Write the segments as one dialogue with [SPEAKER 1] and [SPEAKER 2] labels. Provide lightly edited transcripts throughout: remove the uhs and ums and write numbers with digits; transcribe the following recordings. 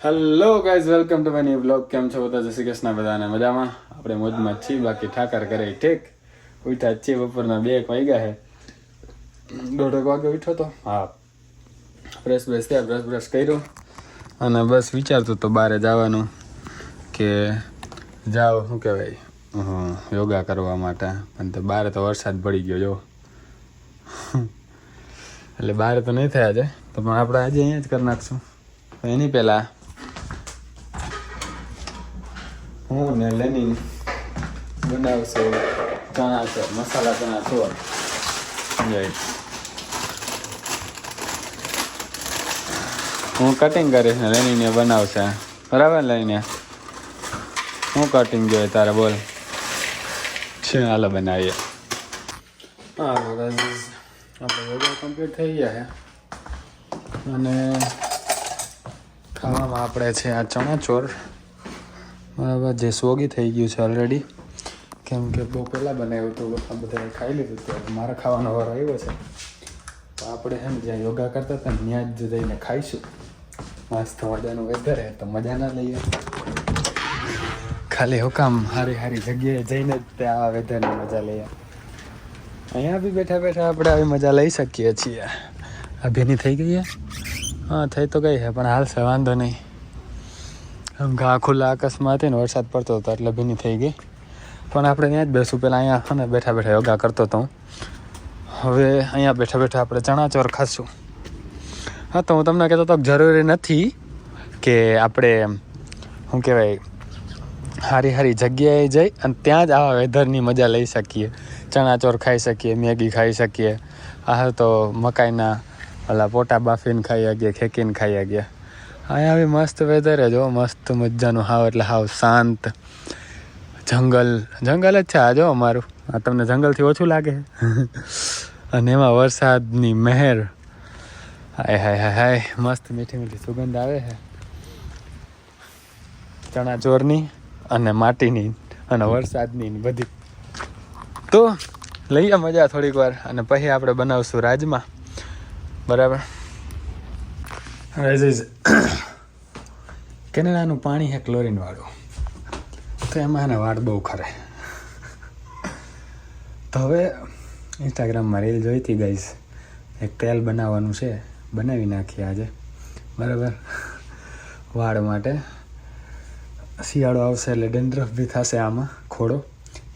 [SPEAKER 1] Hello guys, welcome to my new blog. કેમ છો બધા? જય શ્રી કૃષ્ણ. બધાને મજામાં? આપણે મોજમાં જ છીએ. બાકી ઠાકર કરે ઠીક. ઉઠ્યા જ છીએ. બપોરના 2 વાગ્યા છે. 1:30 વાગે ઉઠ્યો તો. હા, ફ્રેશ થયા, બ્રશ કર્યો અને બસ વિચારતો તો બહાર જવાનું કે જાઓ શું કહેવાય યોગા કરવા માટે. પણ તો બહાર તો વરસાદ પડી ગયો જો એટલે બહાર તો નહીં થયા છે. તો પણ આપણે આજે અહીંયા જ કરી નાખશું. એની પહેલાં હું ને લેનિન બનાવશું ચણા ચોર, મસાલા ચણા ચોર. હું કટિંગ કરીશ ને લેનિને બનાવશે. બરાબર લઈને હું કટિંગ જોઈએ તારે બોલ. હાલો બનાવીએ. હા આપણે યોગા કમ્પ્લીટ થઈ ગયા છે અને ખાવામાં આપણે છે આ ચણા ચોર. બરાબર, જે સોગી થઈ ગયું છે ઓલરેડી, કેમ કે બહુ પહેલાં બનાવ્યું હતું. આ બધાએ ખાઈ લીધું હતું. મારે ખાવાનો વારો આવ્યો છે. તો આપણે એમ જ્યાં યોગા કરતા હતા ને ત્યાં જ જઈને ખાઈશું. મસ્ત મજાનું વેધર હે તો મજા ના લઈએ. ખાલી હુકામ સારી જગ્યાએ જઈને જ ત્યાં આ વેધરની મજા લઈએ. અહીંયા બી બેઠા આપણે આવી મજા લઈ શકીએ છીએ. આ ભીની થઈ ગઈ છે? હા, થઈ તો ગઈ છે પણ હાલશે, વાંધો નહીં. આમ ઘા ખુલ્લા આકાશમાં હતી ને વરસાદ પડતો હતો એટલે ભીની થઈ ગઈ. પણ આપણે ત્યાં જ બેસું. પહેલાં અહીંયા ને બેઠા યોગા કરતો હતો હું. હવે અહીંયા બેઠા આપણે ચણા ચોર ખાશું. હા, તો હું તમને કહેતો હતો જરૂરી નથી કે આપણે શું કહેવાય સારી જગ્યાએ જઈ અને ત્યાં જ આવા વેધરની મજા લઈ શકીએ. ચણા ચોર ખાઈ શકીએ, મેગી ખાઈ શકીએ. આ તો મકાઈના ઓલા પોટા બાફીને ખાઈ શકીએ, ખેંકીને ખાઈ શકીએ. અહીંયા બી મસ્ત વેધર જો, મસ્ત મજાનું. હાવ એટલે હાવ શાંત જંગલ જ છે આ જો અમારું. આ તમને જંગલથી ઓછું લાગે અને એમાં વરસાદની મહેર. હાય મસ્ત મીઠી સુગંધ આવે છે ચણા ચોરની અને માટીની અને વરસાદની બધી. તો લઈએ મજા થોડીક વાર અને પછી આપણે બનાવશું રાજમા. બરાબર. કેનેડાનું પાણી છે ક્લોરીન વાળું, તો એમાં એને વાળ બહુ ખરે. તો હવે ઇન્સ્ટાગ્રામમાં રીલ જોઈતી ગાઈઝ, એક તેલ બનાવવાનું છે, બનાવી નાખીએ આજે. બરાબર, વાળ માટે. શિયાળો આવશે એટલે ડેન્ડ્રફ બી થશે આમાં ખોડો.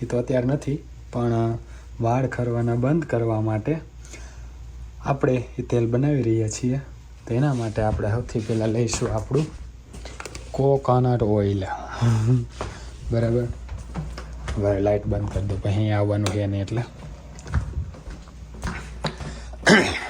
[SPEAKER 1] એ તો અત્યારે નથી, પણ વાળ ખરવાના બંધ કરવા માટે આપણે એ તેલ બનાવી રહ્યા છીએ. તો એના માટે આપણે સૌથી પહેલાં લઈશું આપણું કોકોનટ ઓઇલ. બરાબર, હવે લાઇટ બંધ કરી દો, પછી અહીંયા આવવાનું છે નહીં એટલે.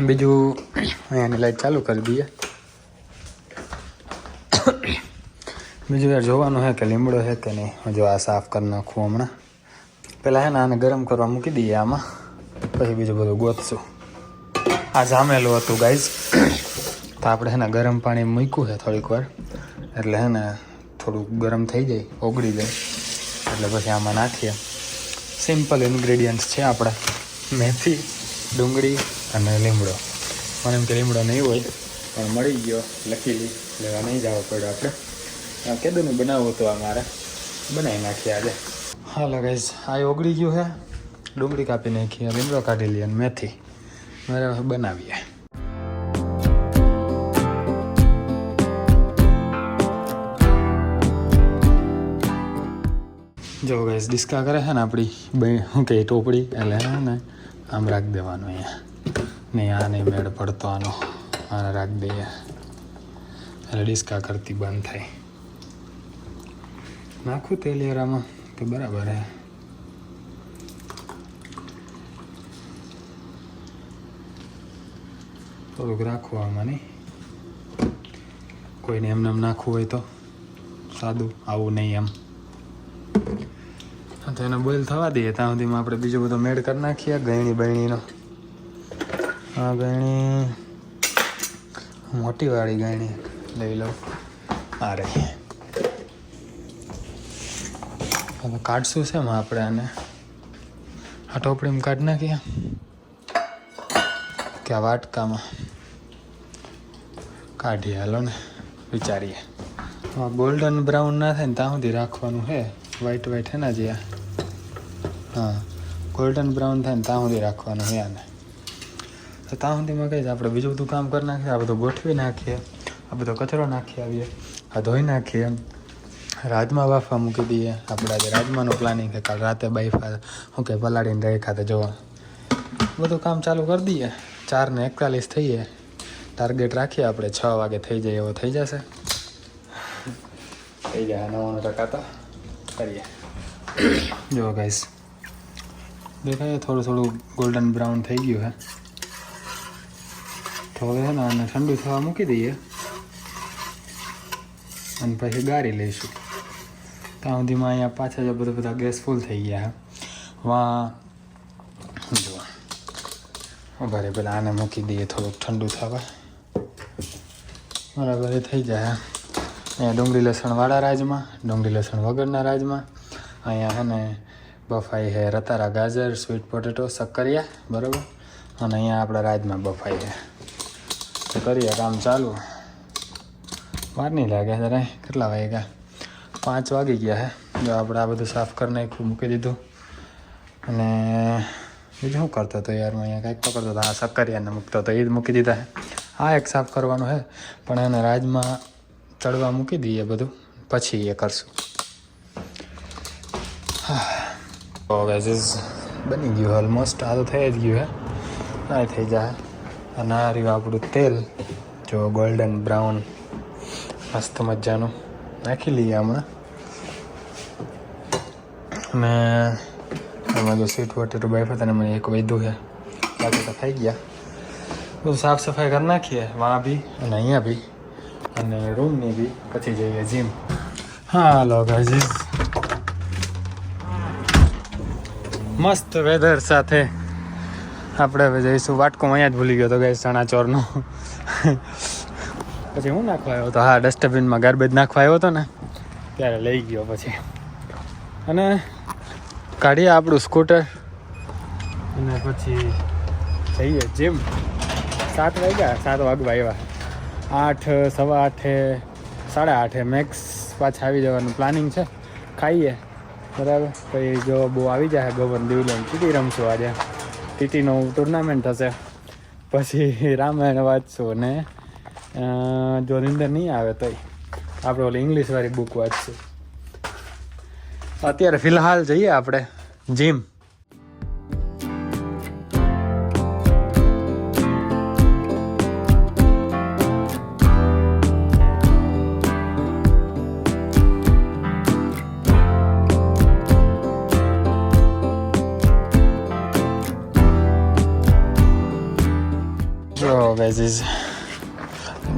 [SPEAKER 1] બીજું અહીંયાની લાઇટ ચાલુ કરી દઈએ. બીજું યાર જોવાનું છે કે લીમડો છે કે નહીં. જો આ સાફ કરી નાખું હમણાં. પહેલાં છે ને આને ગરમ કરવા મૂકી દઈએ આમાં, પછી બીજું બધું ગોતશું. આ જામેલું હતું ગાઈઝ, તો આપણે છે ને ગરમ પાણી મૂક્યું છે થોડીક વાર, એટલે છે ને થોડુંક ગરમ થઈ જાય, ઓગળી જાય, એટલે પછી આમાં નાખીએ. સિમ્પલ ઇન્ગ્રેડિયન્ટ્સ છે આપણા: મેથી, ડુંગળી અને લીમડો. મને એમ કે લીમડો નહીં હોય પણ મળી ગયો, લખી લેવા નહીં જવા પડ્યો આપણે. કેદુનું બનાવવું હતું, આ મારે બનાવી નાખીએ આજે. હાલો ગાઈઝ, આ ઓગળી ગયું છે. ડુંગળી કાપી નાખીએ, લીમડો કાઢી લઈએ અને મેથી. બરાબર, બનાવીએ. જો ગાઈઝ ડિસ્કા કરે છે ને આપણી શું કહે ટોપડી, એટલે ને આમ રાખી દેવાનું અહીંયા. નહીં આ નહીં મેળ પડતો આનો, આને રાખી દઈએ એટલે ડિસ્કા કરતી બંધ થાય. નાખું તેલ યારામાં તો બરાબર હે. થોડુંક રાખવું આમાં, નહીં કોઈને એમને એમ નાખવું હોય તો સાદું, આવું નહીં એમ. તો એને બોઇલ થવા દઈએ. ત્યાં સુધીમાં આપણે બીજો બધો મેળ કરી નાખીએ. ગયણીનો આ ગયણી મોટીવાળી ગયણી લઈ લઉં. આ રહી. હવે કાઢશું છે એમાં આપણે આને. આ ટોપડીમાં કાઢી નાખીએ કે આ વાટકામાં કાઢીએ. હાલો ને વિચારીએ. હા ગોલ્ડન બ્રાઉન ના થાય ને ત્યાં સુધી રાખવાનું છે. વ્હાઈટ વ્હાઈટ હે ને જે હા ગોલ્ડન બ્રાઉન થાય ને ત્યાં સુધી રાખવાનું છે આને. તો ત્યાં સુધીમાં કહીશ આપણે બીજું બધું કામ કરી નાખીએ. આ બધું ગોઠવી નાખીએ, આ બધો કચરો નાખી આવીએ, આ ધોઈ નાખીએ, રાજમા બાફવા મૂકી દઈએ. આપણે આજે રાજમાનું પ્લાનિંગ છે. કાલ રાતે બાફા શું કે પલાળીને રાખ્યા તો જોવા બધું કામ ચાલુ કરી દઈએ. 4:41 થઈએ. ટાર્ગેટ રાખીએ આપણે 6 વાગે થઈ જાય એવો થઈ જશે. થઈ જાય 99% તો કરીએ. જો ગાઈસ દેખાય થોડું થોડું ગોલ્ડન બ્રાઉન થઈ ગયું હે. તો હવે છે ને આને ઠંડુ થવા મૂકી દઈએ અને પછી ગાળી લઈશું. ત્યાં સુધીમાં અહીંયા પાછા જો બધા ગેસ ફૂલ થઈ ગયા. વાં જો બરાબર પેલા આને મૂકી દઈએ થોડુંક ઠંડુ થવા. બરાબર એ થઈ જાય. અહીંયા ડુંગળી લસણવાળા રાજમાં, ડુંગળી લસણ વગરના રાજમાં. અહીંયા છે ને બફાઈ છે રતારા ગાજર, સ્વીટ પોટેટો, શક્કરિયા બરાબર. અને અહીંયા આપણા રાજમાં બફાઈ છે. તો કરીએ કામ ચાલુ. વાર નહીં લાગે જરા. કેટલા વાગ્યા? 5 વાગી ગયા હે. જો આપણે આ બધું સાફ કરી નાખ્યું, મૂકી દીધું. અને બીજું શું કરતો હતો યાર? હું અહીંયા કાંઈક પકડતો હતો. આ શક્કરિયાને મૂકતો હતો, એ જ મૂકી દીધા હે. આ એક સાફ કરવાનું છે પણ એને રાજમાં ચડવા મૂકી દઈએ બધું, પછી એ કરશું. તો ગાઈઝ બની ગયું ઓલમોસ્ટ. આ તો થઈ જ ગયું હે. આ થઈ જાય. અને આ રહ્યું આપણું તેલ, જો ગોલ્ડન બ્રાઉન મસ્ત મજાનું નાખી લઈએ હમણાં. અને એમાં જો સ્વીટ પોટેટો બાફ્યા હતા ને મને એક વધ્યું છે, બાકી તો ખાઈ ગયા. બધું સાફ સફાઈ કરી નાખીએ વાં બી અને અહીંયા બી અને રૂમની બી, પછી જઈએ જીમ. હાલો ગાઈઝ મસ્ત વેધર સાથે આપણે હવે જઈશું વાટકો. અહીંયા જ ભૂલી ગયો તો ગાઈઝ ચણા ચોરનો. પછી હું નાખવા આવ્યો હતો? હા ડસ્ટબિનમાં ગાર્બેજ નાખવા આવ્યો હતો ને ત્યારે લઈ ગયો પછી. અને કાઢીએ આપણું સ્કૂટર અને પછી જઈએ જીમ. 7 વાગ્યા, 7 વાગવા આવ્યા. 8, 8:15, 8:30 મેક્સ પાછા આવી જવાનું પ્લાનિંગ છે. ખાઈએ બરાબર. પછી જો બહુ આવી જાય ગવર્ન દિવલન ટીટી રમશું આજે. ટીટીનો ટુર્નામેન્ટ હશે. પછી રામાયણ વાંચશું ને જો નિંદર નહીં આવે તોય આપણે ઓલી ઇંગ્લિશવાળી બુક વાંચશું. અત્યારે ફિલહાલ જઈએ આપણે જીમ. જો ગાઈઝ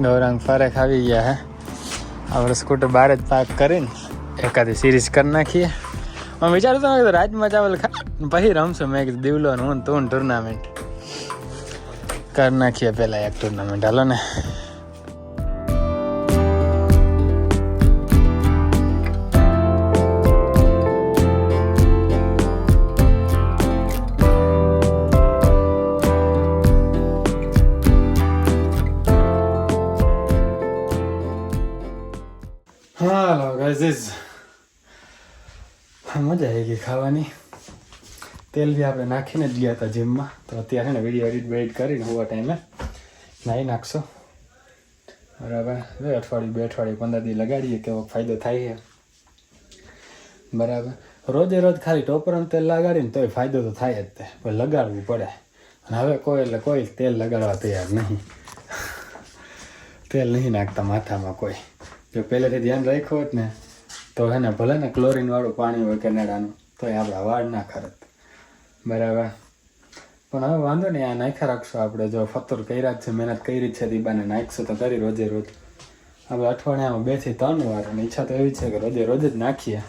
[SPEAKER 1] ગૌરાંગ ફરક આવી ગયા હે. આપણે સ્કૂટર બહાર જ પાર્ક કરીને એકાદી સિરીઝ કરી નાખીએ. હું વિચારતો હતો કે રાજમાં ચાવલ પછી રમશું. મેં કીધું દિવલો હું તું ટુર્નામેન્ટ કરી નાખીએ. પહેલાં એક ટુર્નામેન્ટ હાલો ને. હાલો ગાઈઝ મજા આવી ગઈ ખાવાની. તેલ બી આપણે નાખીને જ ગયા હતા જીમમાં. તો અત્યારે ને વિડીયો એડિટ કરીને હોવા ટાઈમે નાહી નાખશો બરાબર. અઠવાડિયું 2 અઠવાડિયું 15 દી લગાડીએ કેવો ફાયદો થાય છે બરાબર. રોજે રોજ ખાલી ટોપરનું તેલ લગાડીને તોય ફાયદો તો થાય જ તે, પણ લગાડવું પડે. અને હવે કોઈ તેલ લગાડવા તૈયાર નહીં. તેલ નહીં નાખતા માથામાં કોઈ. જો પહેલેથી ધ્યાન રાખ્યું હોત ને તો હે ને ભલે ને ક્લોરીનવાળું પાણી હોય કેનેડાનું તોય આપણા વાળ ના ખરત બરાબર. પણ હવે વાંધો નહીં, આ નાખ્યા રાખશું આપણે. જો ફતર કર્યા જ છે, મહેનત કરી છે, દીબાને નાખશું તો કરી રોજે રોજ. આપણે અઠવાડિયામાં 2 થી 3 વાર. અને ઈચ્છા તો એવી છે કે રોજે રોજ જ નાખીએ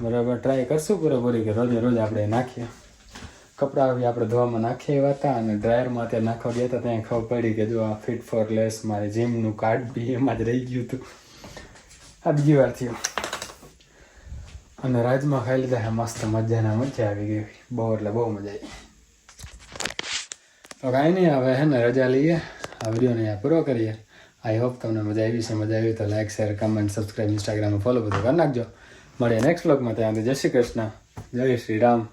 [SPEAKER 1] બરાબર. ટ્રાય કરશું પૂરેપૂરી કે રોજે રોજ આપણે નાખીએ. કપડાં આવી આપણે ધોવામાં નાખીએ એવા હતા અને ડ્રાયરમાં અત્યારે નાખવા ગયા હતા ત્યાં ખબર પડી કે જો આ ફિટ ફોર લેસ મારે જીમનું કાર્ડ બી એમાં જ રહી ગયું હતું. આ બીજી વાર થયું. અને રાજમાં ખાઈ લીધા હે મસ્ત મજાના. મજા આવી ગઈ બહુ, એટલે બહુ મજા આવી. તો કાંઈ નહીં, હવે હે ને રજા લઈએ. આ વિડીયોને અહીંયા પૂરો કરીએ. આઈ હોપ તમને મજા આવી છે. મજા આવી તો લાઈક શેર કમેન્ટ સબસ્ક્રાઈબ ઇન્સ્ટાગ્રામમાં ફોલો બધું કરી નાખજો. મળીએ નેક્સ્ટ વ્લોગમાં. ત્યાં જય શ્રી કૃષ્ણ, જય શ્રી રામ.